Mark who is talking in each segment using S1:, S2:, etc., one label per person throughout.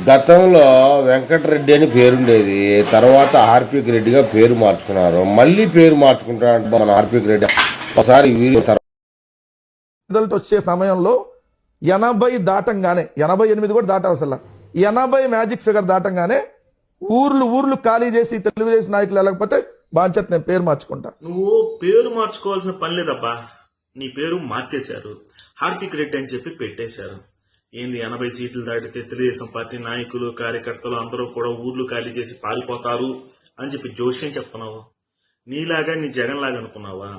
S1: గతంలో వెంకటరెడ్డి అని పేరుండేది, తర్వాత హార్పిక్ రెడ్డిగా పేరు మార్చుకున్నారు. మళ్ళీ పేరు మార్చుకుంటారంట మన హార్పిక్ రెడ్డి. ఒకసారి
S2: రిజల్ట్ వచ్చే సమయంలో 80 దాటంగానే, 88 కూడా దాటవసల, 80 మ్యాజిక్ ఫిగర్ దాటంగానే ఊర్లు ఖాళీ చేసి తెలుగుదేశం నాయకులు వెళ్ళకపోతే బాధ్యత నేను పేరు మార్చుకుంటా.
S3: నువ్వు పేరు మార్చుకోవాల్సిన పని లేదబ్బా, నీ పేరు మార్చేశారు, హార్పిక్ రెడ్డి అని చెప్పి పెట్టేశారు. ఏంది 80 సీట్లు దాటితే తెలుగుదేశం పార్టీ నాయకులు కార్యకర్తలు అందరూ కూడా ఊర్లు ఖాళీ చేసి పారిపోతారు అని చెప్పి జోష్యం చెప్తున్నావు. నీలాగా నీ జగన్ లాగా అనుకున్నావా?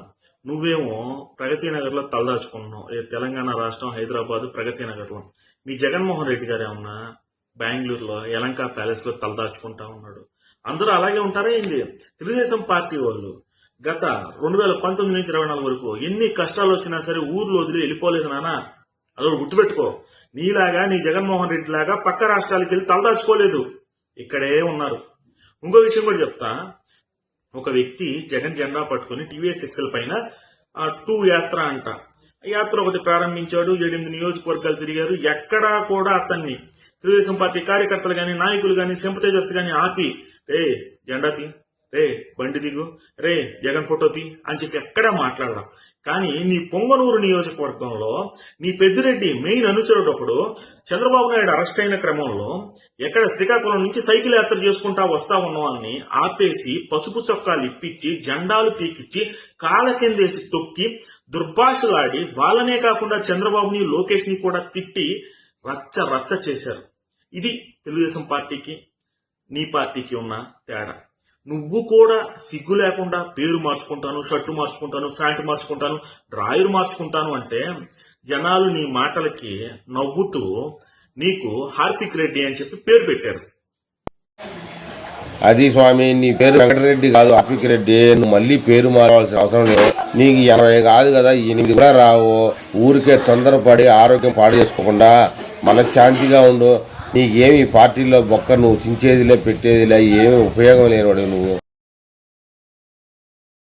S3: నువ్వేమో ప్రగతి నగర్ లో తలదాచుకుంటున్నావు. తెలంగాణ రాష్ట్రం హైదరాబాద్ ప్రగతి నగర్ లో. మీ జగన్మోహన్ రెడ్డి గారు ఏమన్నా బెంగళూరులో యలంకా ప్యాలెస్ లో తలదాచుకుంటా ఉన్నాడు. అందరూ అలాగే ఉంటారా ఏంది? తెలుగుదేశం పార్టీ వాళ్ళు గత 2019 నుంచి 24 వరకు ఎన్ని కష్టాలు వచ్చినా సరే ఊర్లో వదిలి వెళ్ళిపోలేదు నానా. అదొకటి గుర్తుపెట్టుకో. నీలాగా నీ జగన్మోహన్ రెడ్డి లాగా పక్క రాష్ట్రాలకు వెళ్ళి తలదాచుకోలేదు, ఇక్కడే ఉన్నారు. ఇంకో విషయం కూడా చెప్తా. ఒక వ్యక్తి జగన్ జెండా పట్టుకుని టీవీఎస్ ఎక్సెల్ పైన 2 యాత్ర అంట, యాత్ర ఒకటి ప్రారంభించాడు. 7-8 నియోజకవర్గాలు తిరిగారు. ఎక్కడా కూడా అతన్ని తెలుగుదేశం పార్టీ కార్యకర్తలు గాని నాయకులు గాని సింపథైజర్స్ గాని ఆపి రే జెండా తీ, రే బండి దిగు, రే జగన్ ఫోటో తీ అని చెప్పి ఎక్కడా మాట్లాడడం. కానీ నీ పొంగనూరు నియోజకవర్గంలో నీ పెద్దిరెడ్డి మెయిన్ అనుచరుడప్పుడు చంద్రబాబు నాయుడు అరెస్ట్ అయిన క్రమంలో ఎక్కడ శ్రీకాకుళం నుంచి సైకిల్ యాత్ర చేసుకుంటా వస్తా ఉన్న వాళ్ళని ఆపేసి పసుపు చొక్కాలు ఇప్పించి జెండాలు పీకిచ్చి కాళ్ళ కిందేసి తొక్కి దుర్భాషలాడి వాళ్ళనే కాకుండా చంద్రబాబుని లోకేష్ ని కూడా తిట్టి రచ్చ చేశారు. ఇది తెలుగుదేశం పార్టీకి నీ పార్టీకి ఉన్న తేడా. నువ్వు కూడా సిగ్గు లేకుండా పేరు మార్చుకుంటాను, షర్టు మార్చుకుంటాను, ప్యాంటు మార్చుకుంటాను, డ్రాయర్ మార్చుకుంటాను అంటే జనాలు నీ మాటలకి నవ్వుతూ నీకు హార్పిక్ రెడ్డి అని చెప్పి పేరు పెట్టారు.
S1: అది స్వామి, నీ పేరు వెంకటరెడ్డి కాదు, హార్పిక్ రెడ్డి. నువ్వు మళ్ళీ పేరు మారవలసిన అవసరం లేదు. నీకు 80 కాదు కదా, 8 కూడా రావు. ఊరికే తొందరపడి ఆరోగ్యం పాడు చేసుకోకుండా మనశ్శాంతిగా ఉండు. నీకేమి పార్టీలో బొక్క నువ్వు చించేదిలే పెట్టేదిలే, ఏమి ఉపయోగం లేనివాడు నువ్వు.